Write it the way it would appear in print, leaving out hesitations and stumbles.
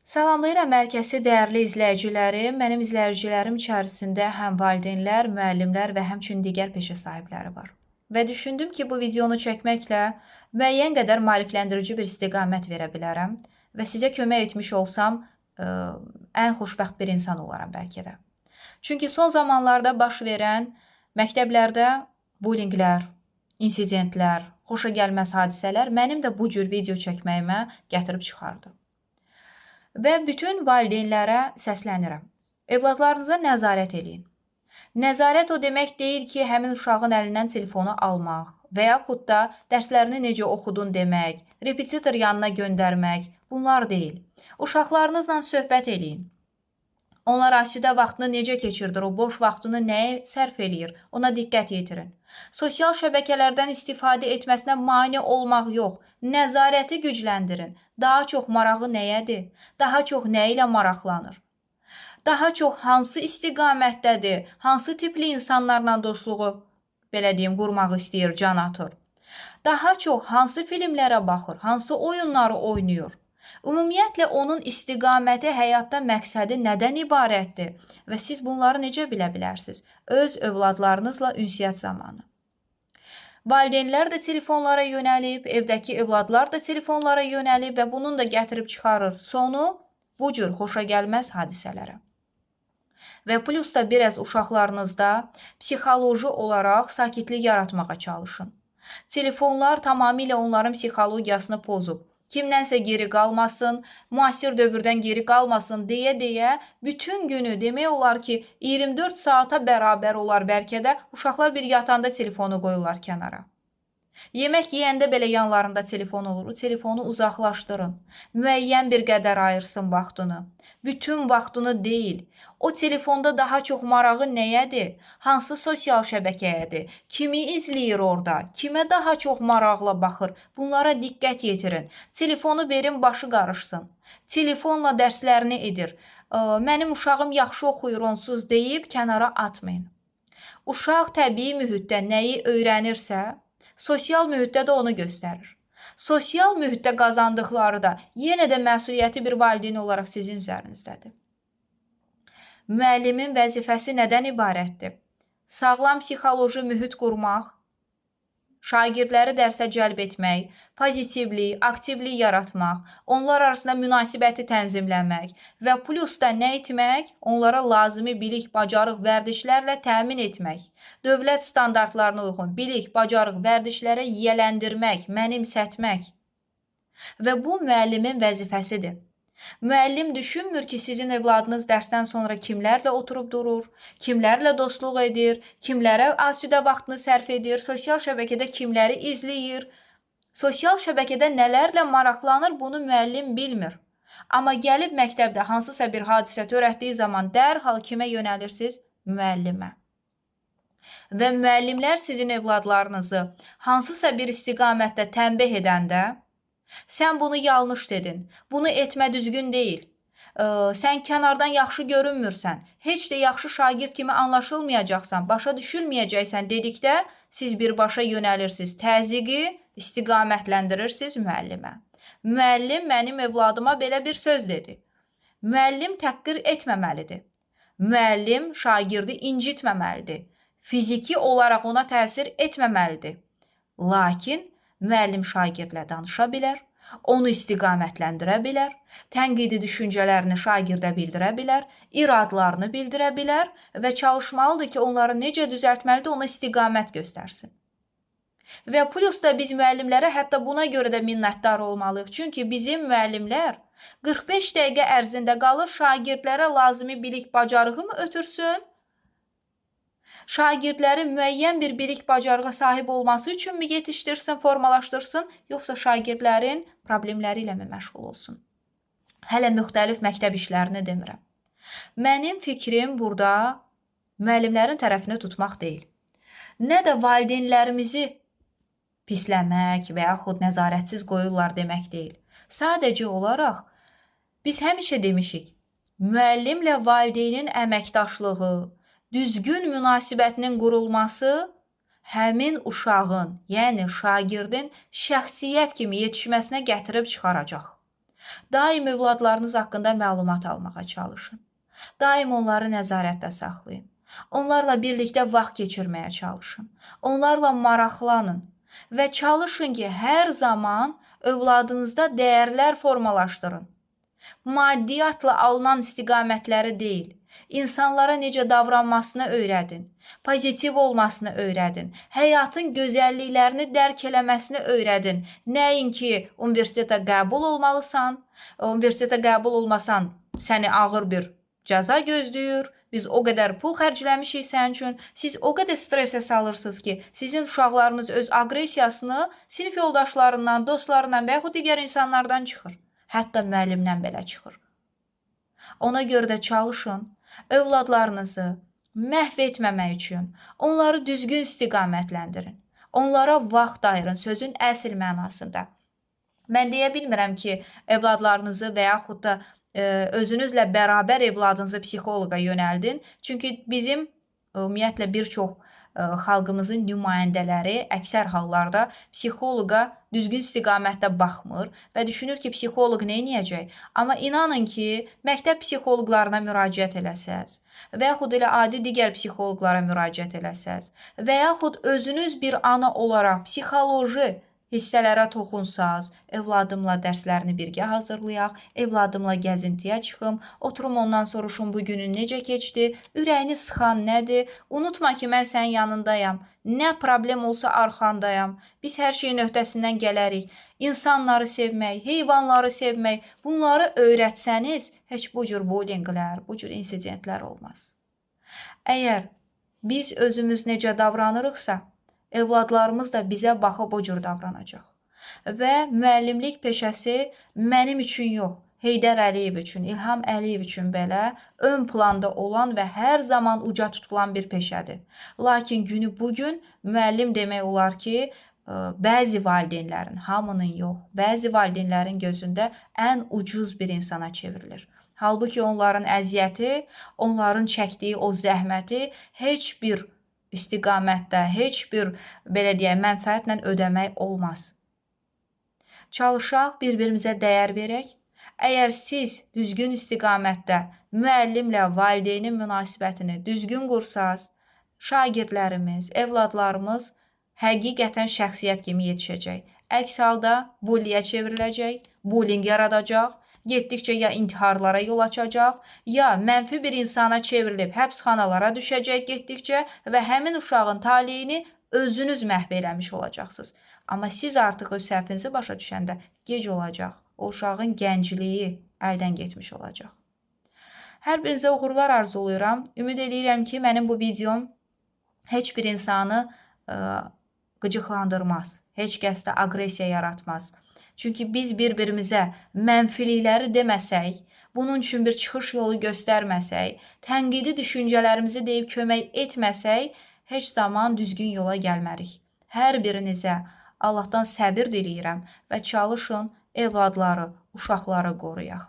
Salamlayıram mərkəzi dəyərli izləyicilərim. Mənim izləyicilərim içərisində həm valideynlər, müəllimlər və həmçinin digər peşə sahibləri var. Və düşündüm ki, bu videonu çəkməklə müəyyən qədər maarifləndirici bir istiqamət verə bilərəm və sizə kömək etmiş olsam, ən xoşbəxt bir insan olaram bəlkə də. Çünki son zamanlarda baş verən məktəblərdə bullyinglər, insidentlər, xoşagəlməz hadisələr mənim də bu cür video çəkməyimə gətirib çıxardı. Və bütün valideynlərə səslənirəm. Övladlarınıza nəzarət eləyin. Nəzarət o demək deyil ki, həmin uşağın əlindən telefonu almaq və yaxud da dərslərini necə oxudun demək, repetitor yanına göndərmək, bunlar deyil. Uşaqlarınızla söhbət eləyin. Onlar asudə vaxtını necə keçirdir, o boş vaxtını nəyə sərf eləyir, ona diqqət yetirin. Sosial şəbəkələrdən istifadə etməsinə mane olmaq yox, nəzarəti gücləndirin. Daha çox marağı nəyədir? Daha çox nə ilə maraqlanır? Daha çox hansı istiqamətdədir? Hansı tipli insanlarla dostluğu, belə deyim, qurmaq istəyir, can atır? Daha çox hansı filmlərə baxır? Hansı oyunları oynayır? Ümumiyyətlə, onun istiqaməti, həyatda məqsədi nədən ibarətdir və siz bunları necə bilə bilərsiniz? Öz övladlarınızla ünsiyyət zamanı. Valideynlər də telefonlara yönəlib, evdəki övladlar da telefonlara yönəlib və bunun da gətirib çıxarır sonu bu cür xoşagəlməz hadisələrə. Və plus da biraz uşaqlarınızda psixoloji olaraq sakitlik yaratmağa çalışın. Telefonlar tamamilə onların psixologiyasını pozub. Kimdənsə geri qalmasın, müasir dövrdən geri qalmasın deyə bütün günü demək olar ki, 24 saata bərabər olar bəlkə də uşaqlar bir yatanda telefonu qoyurlar kənara. Yemək yeyəndə belə yanlarında telefon olur, telefonu uzaqlaşdırın. Müəyyən bir qədər ayırsın vaxtını. Bütün vaxtını deyil. O telefonda daha çox marağı nəyədir? Hansı sosial şəbəkəyədir? Kimi izləyir orada? Kimə daha çox maraqla baxır? Bunlara diqqət yetirin. Telefonu verin, başı qarışsın. Telefonla dərslərini edir. Mənim uşağım yaxşı oxuyur onsuz deyib kənara atmayın. Uşaq təbii mühitdə nəyi öyrənirsə, sosial mühitdə də onu göstərir. Sosial mühitdə qazandıqları da yenə də məsuliyyəti bir valideyn olaraq sizin üzərinizdədir. Müəllimin vəzifəsi nədən ibarətdir? Sağlam psixoloji mühit qurmaq, şagirdləri dərsə cəlb etmək, pozitivlik, aktivlik yaratmaq, onlar arasında münasibəti tənzimləmək və plus da nə etmək? Onlara lazımi bilik, bacarıq, vərdişlərlə təmin etmək, dövlət standartlarına uyğun bilik, bacarıq, vərdişlərə yiyələndirmək, mənimsətmək və bu müəllimin vəzifəsidir. Müəllim düşünmür ki, sizin evladınız dərsdən sonra kimlərlə oturub durur, kimlərlə dostluq edir, kimlərə asudə vaxtını sərf edir, sosial şəbəkədə kimləri izləyir, sosial şəbəkədə nələrlə maraqlanır, bunu müəllim bilmir. Amma gəlib məktəbdə hansısa bir hadisə törətdiyi zaman dərhal kimə yönəlirsiniz? Müəllimə. Və müəllimlər sizin evladlarınızı hansısa bir istiqamətdə tənbih edəndə, sən bunu yanlış dedin, bunu etmə düzgün deyil, sən kənardan yaxşı görünmürsən, heç də yaxşı şagird kimi anlaşılmayacaqsan, başa düşülməyəcəksən dedikdə siz birbaşa yönəlirsiniz, təzyiqi istiqamətləndirirsiz müəllimə. Müəllim mənim evladıma belə bir söz dedi. Müəllim təhqir etməməlidir. Müəllim şagirdi incitməməlidir. Fiziki olaraq ona təsir etməməlidir. Lakin müəllim şagirdlə danışa bilər, onu istiqamətləndirə bilər, tənqidi düşüncələrini şagirdə bildirə bilər, iradlarını bildirə bilər və çalışmalıdır ki, onları necə düzəltməlidir, ona istiqamət göstərsin. Və plus da biz müəllimlərə hətta buna görə də minnətdar olmalıyıq. Çünki bizim müəllimlər 45 dəqiqə ərzində qalır şagirdlərə lazımi bilik, bacarığı mı ötürsün? Şagirdləri müəyyən bir bilik bacarığa sahib olması üçün mü yetişdirsin, formalaşdırsın, yoxsa şagirdlərin problemləri ilə mi məşğul olsun? Hələ müxtəlif məktəb işlərini demirəm. Mənim fikrim burada müəllimlərin tərəfini tutmaq deyil. Nə də valideynlərimizi pisləmək və yaxud nəzarətsiz qoyurlar demək deyil. Sadəcə olaraq biz həmişə demişik, müəllimlə valideynin əməkdaşlığı, düzgün münasibətinin qurulması həmin uşağın, yəni şagirdin şəxsiyyət kimi yetişməsinə gətirib çıxaracaq. Daim övladlarınız haqqında məlumat almağa çalışın. Daim onları nəzarətdə saxlayın. Onlarla birlikdə vaxt keçirməyə çalışın. Onlarla maraqlanın və çalışın ki, hər zaman övladınızda dəyərlər formalaşdırın. Maddiyyatla alınan istiqamətləri deyil, insanlara necə davranmasını öyrədin, pozitiv olmasını öyrədin, həyatın gözəlliklərini dərk eləməsini öyrədin. Nəinki universitetə qəbul olmalısan, universitetə qəbul olmasan səni ağır bir cəza gözləyir, biz o qədər pul xərcləmişik sənin üçün, siz o qədər stresə salırsınız ki, sizin uşaqlarınız öz aqressiyasını sinif yoldaşlarından, dostlarından və yaxud digər insanlardan çıxır. Hətta müəllimdən belə çıxır. Ona görə də çalışın, övladlarınızı məhv etməmək üçün onları düzgün istiqamətləndirin. Onlara vaxt ayırın sözün əsl mənasında. Mən deyə bilmirəm ki, övladlarınızı və yaxud da özünüzlə bərabər evladınızı psixoloqa yönəldin. Çünki bizim ümumiyyətlə bir çox xalqımızın nümayəndələri əksər hallarda psixoloqa düzgün istiqamətdə baxmır və düşünür ki, psixoloq nə edəcək? Amma inanın ki, məktəb psixoloqlarına müraciət eləsəz və yaxud elə adi digər psixoloqlara müraciət eləsəz və yaxud özünüz bir ana olaraq psixoloji hissələrə toxunsaz, övladımla dərslərini birgə hazırlayaq, evladımla gəzintiyə çıxım, oturum ondan soruşum bu günün necə keçdi, ürəyini sıxan nədir, unutma ki, mən sənin yanındayam, nə problem olsa arxandayam, biz hər şeyin öhdəsindən gələrik, insanları sevmək, heyvanları sevmək, bunları öyrətsəniz, heç bu cür bullyinglər, bu cür insidentlər olmaz. Əgər biz özümüz necə davranırıqsa, övladlarımız da bizə baxıb o cür davranacaq. Və müəllimlik peşəsi mənim üçün yox, Heydər Əliyev üçün, İlham Əliyev üçün belə ön planda olan və hər zaman uca tutulan bir peşədir. Lakin günü bugün müəllim demək olar ki, bəzi valideynlərin, hamının yox, bəzi valideynlərin gözündə ən ucuz bir insana çevrilir. Halbuki onların əziyyəti, onların çəkdiyi o zəhməti heç bir istiqamətdə, heç bir, belə deyək, mənfəətlə ödəmək olmaz. Çalışaq, bir-birimizə dəyər verək. Əgər siz düzgün istiqamətdə müəllimlə valideynin münasibətini düzgün qursaz, şagirdlərimiz, evladlarımız həqiqətən şəxsiyyət kimi yetişəcək. Əks halda bulliyə çevriləcək, bullying yaradacaq, getdikcə ya intiharlara yol açacaq, ya mənfi bir insana çevrilib həbsxanalara düşəcək getdikcə və həmin uşağın taleyini özünüz məhv eləmiş olacaqsınız. Amma siz artıq öz səhvinizi başa düşəndə gec olacaq. O uşağın gəncliyi əldən getmiş olacaq. Hər birinizə uğurlar arzulayıram. Ümid edirəm ki, mənim bu videom heç bir insanı qıcıqlandırmaz, heç kəsdə aqressiya yaratmaz. Çünki biz bir-birimizə mənfilikləri deməsək, bunun üçün bir çıxış yolu göstərməsək, tənqidi düşüncələrimizi deyib kömək etməsək, heç zaman düzgün yola gəlmərik. Hər birinizə Allahdan səbir diləyirəm və çalışın evladları, uşaqları qoruyaq.